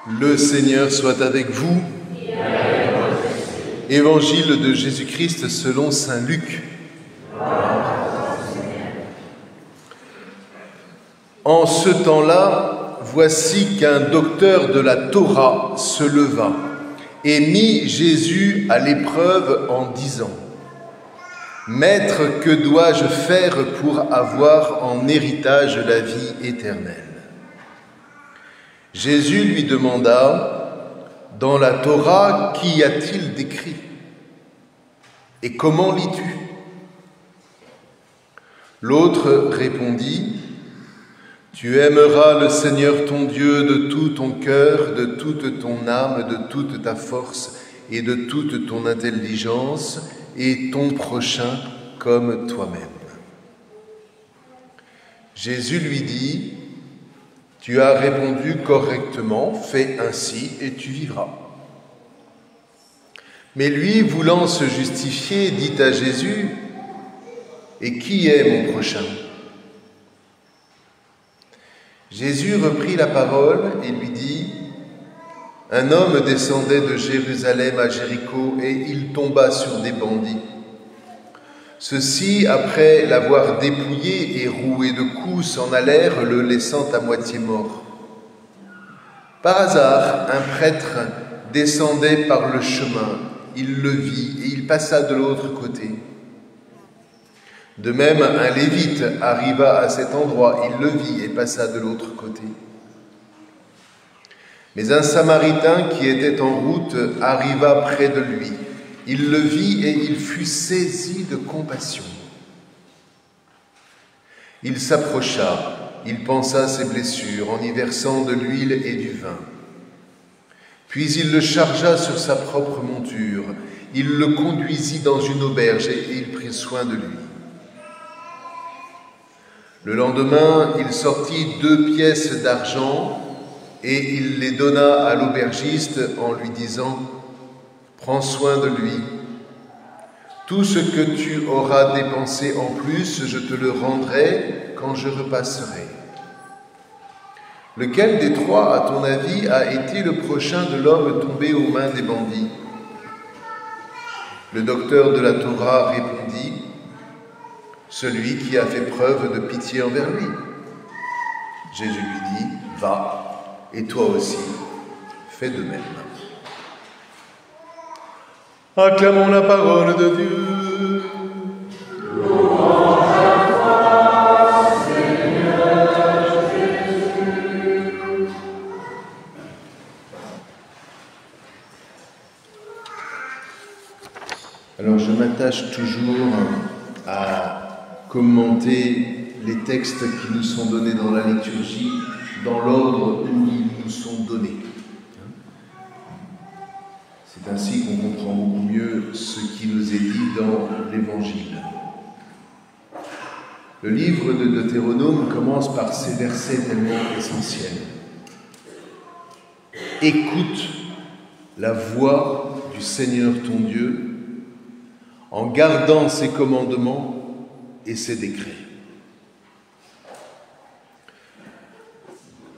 Le Seigneur soit avec vous. Évangile de Jésus-Christ selon saint Luc. En ce temps-là, voici qu'un docteur de la Torah se leva et mit Jésus à l'épreuve en disant : « Maître, que dois-je faire pour avoir en héritage la vie éternelle ?» Jésus lui demanda : « Dans la Torah, qu'y a-t-il d'écrit ? Et comment lis-tu » L'autre répondit : « Tu aimeras le Seigneur ton Dieu de tout ton cœur, de toute ton âme, de toute ta force et de toute ton intelligence, et ton prochain comme toi-même. » Jésus lui dit : « Tu as répondu correctement, fais ainsi et tu vivras. » Mais lui, voulant se justifier, dit à Jésus : « Et qui est mon prochain ?» Jésus reprit la parole et lui dit : « Un homme descendait de Jérusalem à Jéricho et il tomba sur des bandits. Ceux-ci, après l'avoir dépouillé et roué de coups, s'en allèrent, le laissant à moitié mort. Par hasard, un prêtre descendait par le chemin. Il le vit et il passa de l'autre côté. De même, un lévite arriva à cet endroit. Il le vit et passa de l'autre côté. Mais un samaritain qui était en route arriva près de lui. Il le vit et il fut saisi de compassion. Il s'approcha, il pansa ses blessures en y versant de l'huile et du vin. Puis il le chargea sur sa propre monture. Il le conduisit dans une auberge et il prit soin de lui. Le lendemain, il sortit 2 pièces d'argent et il les donna à l'aubergiste en lui disant : « Prends soin de lui. Tout ce que tu auras dépensé en plus, je te le rendrai quand je repasserai. » Lequel des 3, à ton avis, a été le prochain de l'homme tombé aux mains des bandits ? Le docteur de la Torah répondit : « Celui qui a fait preuve de pitié envers lui. » Jésus lui dit : « Va, et toi aussi, fais de même. » Acclamons la parole de Dieu. Louange à toi, Seigneur Jésus. Alors je m'attache toujours à commenter les textes qui nous sont donnés dans la liturgie dans l'ordre où ils nous sont donnés. C'est ainsi qu'on comprend beaucoup mieux ce qui nous est dit dans l'Évangile. Le livre de Deutéronome commence par ces versets tellement essentiels. « Écoute la voix du Seigneur ton Dieu en gardant ses commandements et ses décrets. »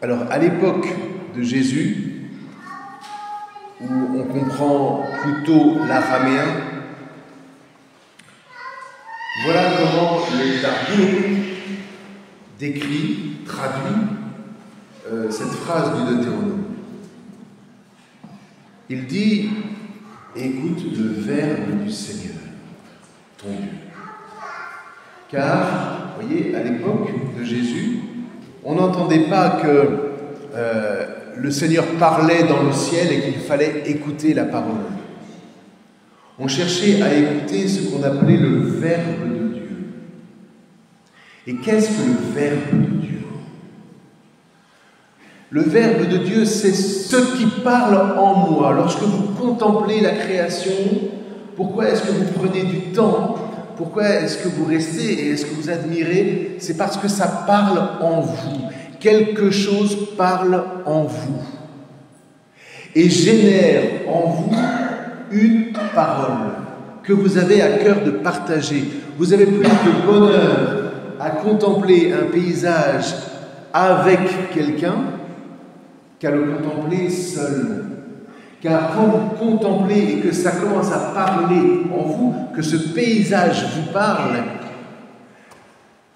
Alors, à l'époque de Jésus, où on comprend plutôt l'araméen, voilà comment le Talmud décrit, traduit cette phrase du Deutéronome. Il dit : « Écoute le verbe du Seigneur, ton Dieu. » Car, vous voyez, à l'époque de Jésus, on n'entendait pas que le Seigneur parlait dans le ciel et qu'il fallait écouter la parole. On cherchait à écouter ce qu'on appelait le Verbe de Dieu. Et qu'est-ce que le Verbe de Dieu ? Le Verbe de Dieu, c'est ce qui parle en moi. Lorsque vous contemplez la création, pourquoi est-ce que vous prenez du temps ? Pourquoi est-ce que vous restez et est-ce que vous admirez ? C'est parce que ça parle en vous. Quelque chose parle en vous et génère en vous une parole que vous avez à cœur de partager. Vous avez plus de bonheur à contempler un paysage avec quelqu'un qu'à le contempler seul. Car quand vous contemplez et que ça commence à parler en vous, que ce paysage vous parle,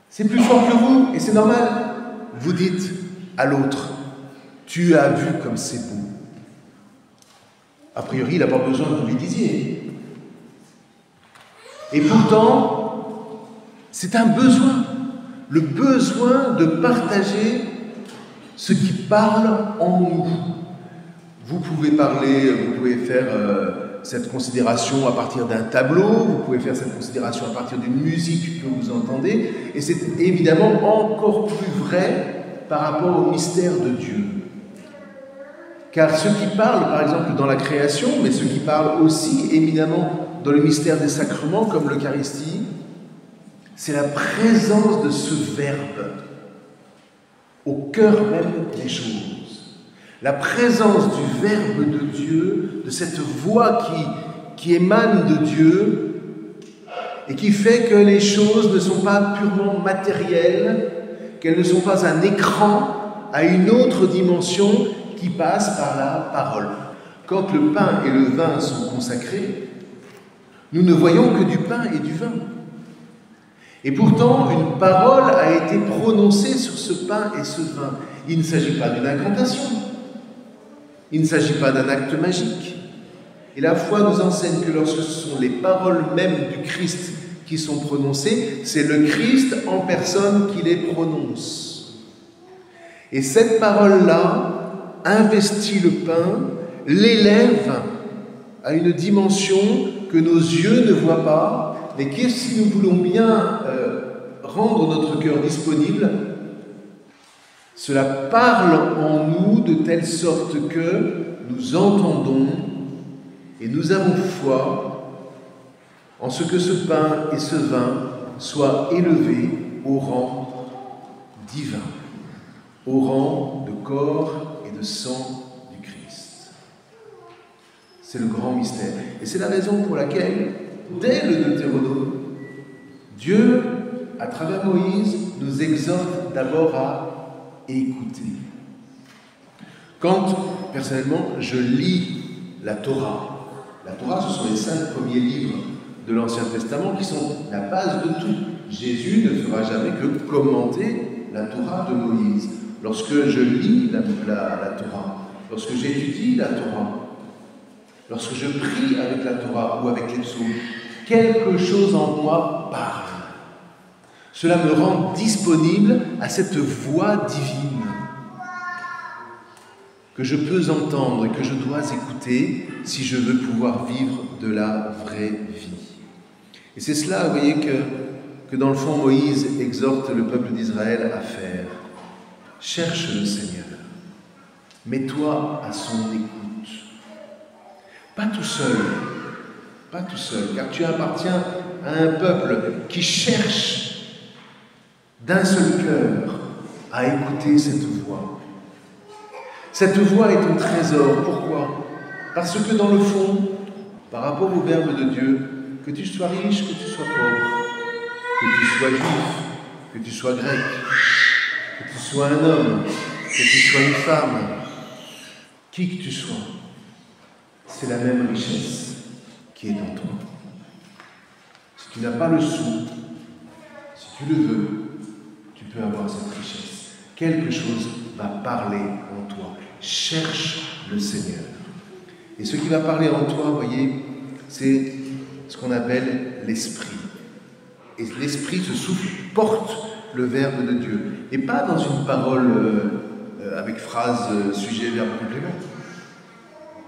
c'est plus fort que vous et c'est normal. Vous dites à l'autre, tu as vu comme c'est beau. A priori, il n'a pas besoin que vous lui disiez. Et pourtant, c'est un besoin, le besoin de partager ce qui parle en nous. Vous pouvez parler, vous pouvez faire cette considération à partir d'un tableau, vous pouvez faire cette considération à partir d'une musique que vous entendez, et c'est évidemment encore plus vrai par rapport au mystère de Dieu. Car ce qui parle, par exemple, dans la création, mais ce qui parle aussi éminemment dans le mystère des sacrements, comme l'Eucharistie, c'est la présence de ce Verbe au cœur même des choses. La présence du Verbe de Dieu, de cette voix qui émane de Dieu et qui fait que les choses ne sont pas purement matérielles, qu'elles ne sont pas un écran à une autre dimension qui passe par la parole. Quand le pain et le vin sont consacrés, nous ne voyons que du pain et du vin. Et pourtant, une parole a été prononcée sur ce pain et ce vin. Il ne s'agit pas d'une incantation. Il ne s'agit pas d'un acte magique. Et la foi nous enseigne que lorsque ce sont les paroles mêmes du Christ qui sont prononcées, c'est le Christ en personne qui les prononce. Et cette parole-là investit le pain, l'élève à une dimension que nos yeux ne voient pas, mais que si nous voulons bien rendre notre cœur disponible, cela parle en nous de telle sorte que nous entendons et nous avons foi en ce que ce pain et ce vin soient élevés au rang divin, au rang de corps et de sang du Christ. C'est le grand mystère. Et c'est la raison pour laquelle, dès le Deutéronome, Dieu, à travers Moïse, nous exhorte d'abord à écouter. Quand, personnellement, je lis la Torah, ce sont les 5 premiers livres de l'Ancien Testament qui sont la base de tout. Jésus ne fera jamais que commenter la Torah de Moïse. Lorsque je lis la Torah, lorsque j'étudie la Torah, lorsque je prie avec la Torah ou avec les psaumes, quelque chose en moi parle. Cela me rend disponible à cette voix divine que je peux entendre et que je dois écouter si je veux pouvoir vivre de la vraie vie. Et c'est cela, vous voyez, que dans le fond, Moïse exhorte le peuple d'Israël à faire. Cherche le Seigneur, mets-toi à son écoute. Pas tout seul, car tu appartiens à un peuple qui cherche d'un seul cœur à écouter cette voix. Cette voix est un trésor. Pourquoi? Parce que dans le fond, par rapport au Verbe de Dieu, que tu sois riche, que tu sois pauvre, que tu sois juif, que tu sois grec, que tu sois un homme, que tu sois une femme, qui que tu sois, c'est la même richesse qui est en toi. Si tu n'as pas le sou, si tu le veux, tu peux avoir cette richesse. Quelque chose va parler en toi. Cherche le Seigneur. Et ce qui va parler en toi, vous voyez, c'est ce qu'on appelle l'esprit. Et l'esprit, ce souffle, porte le Verbe de Dieu. Et pas dans une parole avec phrase, sujet, verbe, complément.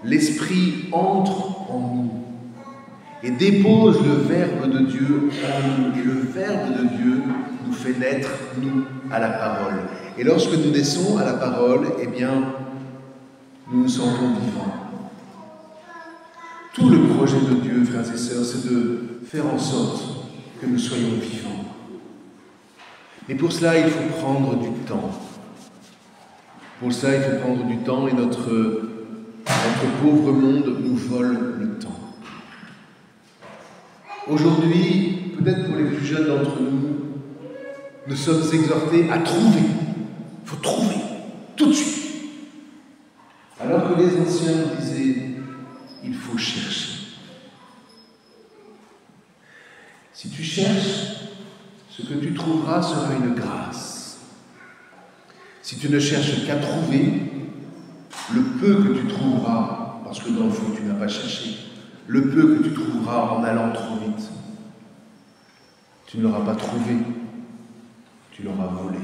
L'esprit entre en nous et dépose le Verbe de Dieu en nous. Et le Verbe de Dieu nous fait naître, nous, à la parole. Et lorsque nous naissons à la parole, eh bien, nous nous sentons vivants. Tout le projet de Dieu, frères et sœurs, c'est de faire en sorte que nous soyons vivants. Mais pour cela, il faut prendre du temps. Pour cela, il faut prendre du temps et notre pauvre monde nous vole le temps. Aujourd'hui, peut-être pour les plus jeunes d'entre nous, nous sommes exhortés à trouver. Il faut trouver, tout de suite. Alors que les anciens disaient, il faut chercher. Si tu cherches, ce que tu trouveras sera une grâce. Si tu ne cherches qu'à trouver, le peu que tu trouveras, parce que dans le fond tu n'as pas cherché, le peu que tu trouveras en allant trop vite, tu ne l'auras pas trouvé, tu l'auras volé.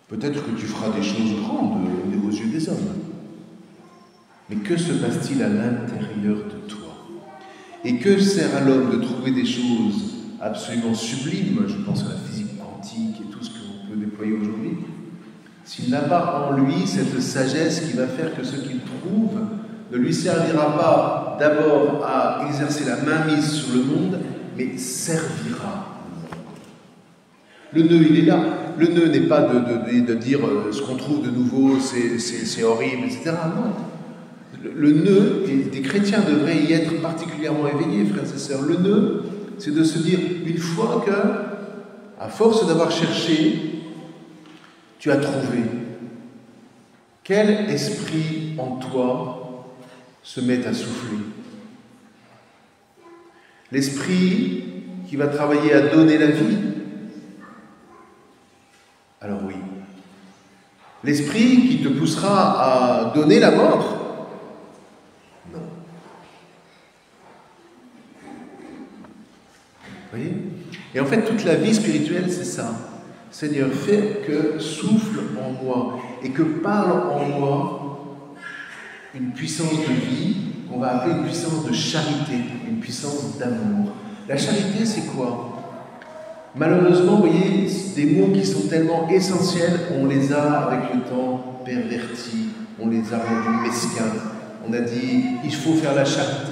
Peut-être que tu feras des choses grandes aux yeux des hommes. Mais que se passe-t-il à l'intérieur de toi? Et que sert à l'homme de trouver des choses absolument sublimes, je pense à la physique quantique et tout ce qu'on peut déployer aujourd'hui, s'il n'a pas en lui cette sagesse qui va faire que ce qu'il trouve ne lui servira pas d'abord à exercer la mainmise sur le monde, mais servira le monde. Le nœud, il est là. Le nœud n'est pas de dire ce qu'on trouve de nouveau, c'est horrible, etc. Non. Le nœud, et des chrétiens devraient y être particulièrement éveillés, frères et sœurs. Le nœud, c'est de se dire, une fois que, à force d'avoir cherché, tu as trouvé, quel esprit en toi se met à souffler? L'esprit qui va travailler à donner la vie? Alors oui. L'esprit qui te poussera à donner la mort? Non. Vous voyez? Et en fait, toute la vie spirituelle, c'est ça. Seigneur, fais que souffle en moi et que parle en moi une puissance de vie qu'on va appeler une puissance de charité, une puissance d'amour. La charité, c'est quoi? Malheureusement, vous voyez, des mots qui sont tellement essentiels, on les a, avec le temps, pervertis, on les a rendus mesquins. On a dit, il faut faire la charité.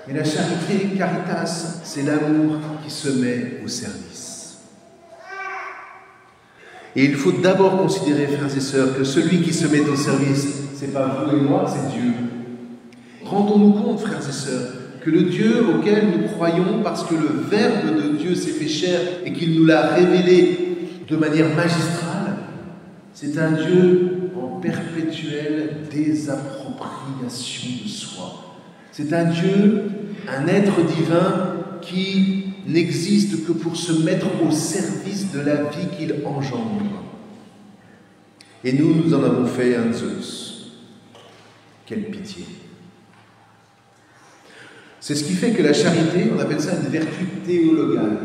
Mais la charité, caritas, c'est l'amour qui se met au service. Et il faut d'abord considérer, frères et sœurs, que celui qui se met au service, c'est pas vous et moi, c'est Dieu. Rendons-nous compte, frères et sœurs, que le Dieu auquel nous croyons, parce que le Verbe de Dieu s'est fait chair et qu'il nous l'a révélé de manière magistrale, c'est un Dieu en perpétuelle désappropriation de soi. C'est un Dieu, un être divin qui n'existe que pour se mettre au service de la vie qu'il engendre. Et nous en avons fait un Zeus. Quelle pitié! C'est ce qui fait que la charité, on appelle ça une vertu théologale.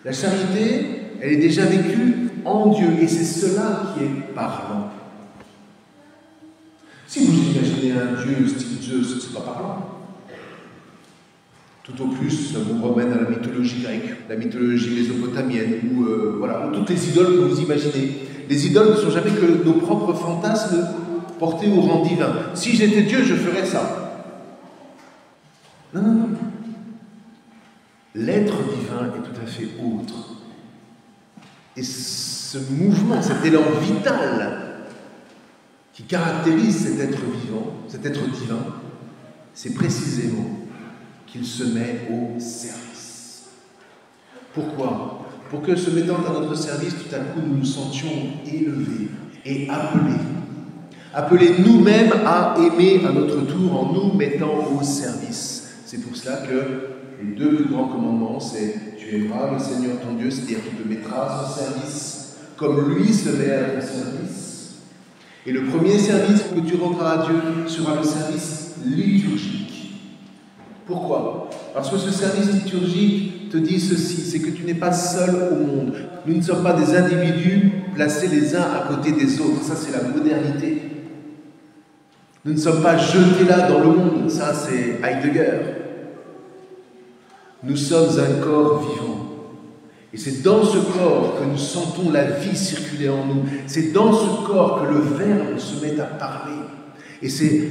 La charité, elle est déjà vécue en Dieu, et c'est cela qui est parlant. Si vous imaginez un Dieu style Zeus, c'est pas parlant. Tout au plus, ça vous ramène à la mythologie grecque, la mythologie mésopotamienne, ou toutes les idoles que vous imaginez. Les idoles ne sont jamais que nos propres fantasmes portés au rang divin. Si j'étais Dieu, je ferais ça. Non, non, non. L'être divin est tout à fait autre. Et ce mouvement, cet élan vital qui caractérise cet être vivant, cet être divin, c'est précisément qu'il se met au service. Pourquoi? Pour que, se mettant à notre service, tout à coup, nous nous sentions élevés et appelés. Appelés nous-mêmes à aimer à notre tour en nous mettant au service. C'est pour cela que les deux plus grands commandements, c'est tu aimeras le Seigneur ton Dieu, c'est-à-dire tu te mettras à son service, comme lui se met à ton service. Et le premier service que tu rendras à Dieu sera le service liturgique. Pourquoi? Parce que ce service liturgique te dit ceci, c'est que tu n'es pas seul au monde. Nous ne sommes pas des individus placés les uns à côté des autres. Ça, c'est la modernité. Nous ne sommes pas jetés là dans le monde. Ça, c'est Heidegger. Nous sommes un corps vivant. Et c'est dans ce corps que nous sentons la vie circuler en nous. C'est dans ce corps que le Verbe se met à parler. Et c'est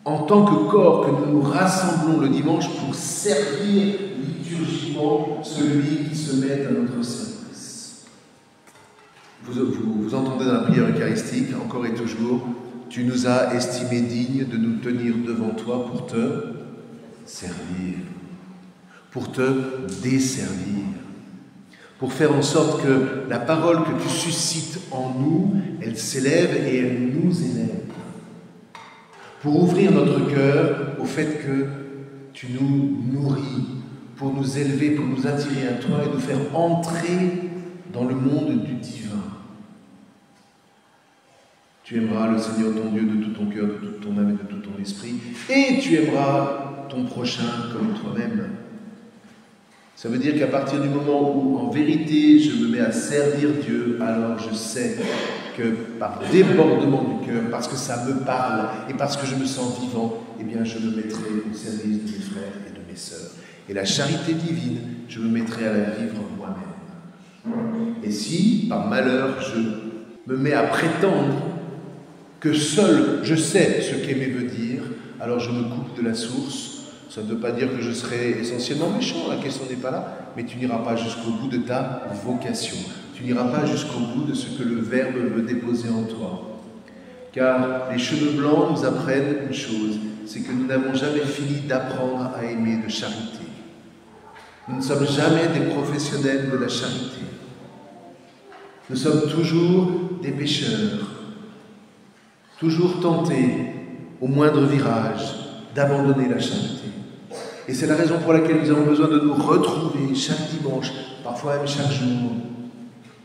en tant que corps que nous nous rassemblons le dimanche pour servir liturgiquement celui qui se met à notre service. Vous entendez dans la prière eucharistique, encore et toujours, tu nous as estimés dignes de nous tenir devant toi pour te servir, pour te desservir, pour faire en sorte que la parole que tu suscites en nous, elle s'élève et elle nous élève. Pour ouvrir notre cœur au fait que tu nous nourris, pour nous élever, pour nous attirer à toi et nous faire entrer dans le monde du divin. Tu aimeras le Seigneur ton Dieu de tout ton cœur, de toute ton âme et de tout ton esprit, et tu aimeras ton prochain comme toi-même. Ça veut dire qu'à partir du moment où, en vérité, je me mets à servir Dieu, alors je sais que par débordement du cœur, parce que ça me parle et parce que je me sens vivant, eh bien je me mettrai au service de mes frères et de mes sœurs. Et la charité divine, je me mettrai à la vivre moi-même. Et si, par malheur, je me mets à prétendre que seul je sais ce qu'aimer veut dire, alors je me coupe de la source. Ça ne veut pas dire que je serai essentiellement méchant, la question n'est pas là, mais tu n'iras pas jusqu'au bout de ta vocation. Tu n'iras pas jusqu'au bout de ce que le Verbe veut déposer en toi. Car les cheveux blancs nous apprennent une chose, c'est que nous n'avons jamais fini d'apprendre à aimer de charité. Nous ne sommes jamais des professionnels de la charité. Nous sommes toujours des pécheurs, toujours tentés, au moindre virage, d'abandonner la charité. Et c'est la raison pour laquelle nous avons besoin de nous retrouver chaque dimanche, parfois même chaque jour,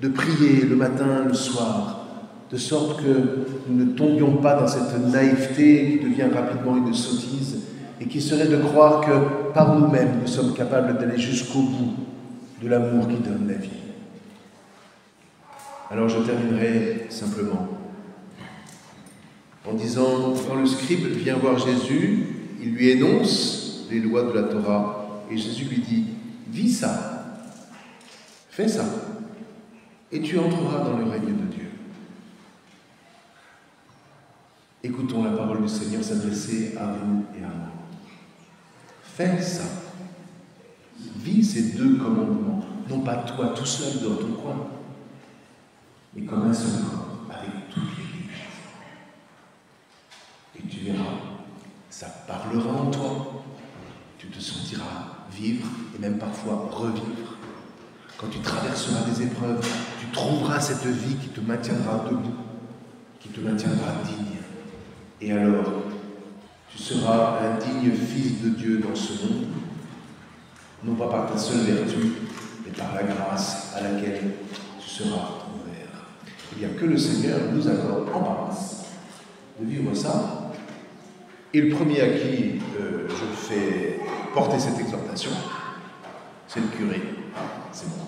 de prier le matin, le soir, de sorte que nous ne tombions pas dans cette naïveté qui devient rapidement une sottise et qui serait de croire que par nous-mêmes nous sommes capables d'aller jusqu'au bout de l'amour qui donne la vie. Alors je terminerai simplement en disant, quand le scribe vient voir Jésus, il lui énonce les lois de la Torah, et Jésus lui dit, vis ça, fais ça, et tu entreras dans le règne de Dieu. Écoutons la parole du Seigneur s'adresser à vous et à moi. Fais ça, vis ces deux commandements, non pas toi tout seul dans ton coin, mais comme un seul corps, avec toute l'Église. Et tu verras, ça parlera en toi. Tu te sentiras vivre et même parfois revivre. Quand tu traverseras des épreuves, tu trouveras cette vie qui te maintiendra debout, qui te maintiendra digne. Et alors, tu seras un digne fils de Dieu dans ce monde, non pas par ta seule vertu, mais par la grâce à laquelle tu seras ouvert. Eh bien, que le Seigneur nous accorde en grâce de vivre ça. Et le premier à qui je fais porter cette exhortation, c'est le curé, c'est moi.